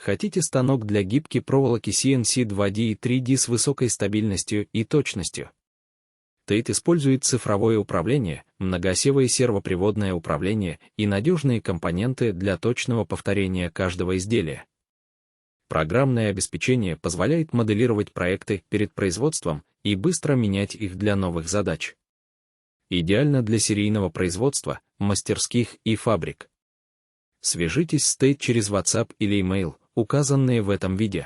Хотите станок для гибкой проволоки CNC 2D и 3D с высокой стабильностью и точностью? Тейт использует цифровое управление, многоосевое сервоприводное управление и надежные компоненты для точного повторения каждого изделия. Программное обеспечение позволяет моделировать проекты перед производством и быстро менять их для новых задач. Идеально для серийного производства, мастерских и фабрик. Свяжитесь с Тейт через WhatsApp или email, указанные в этом видео.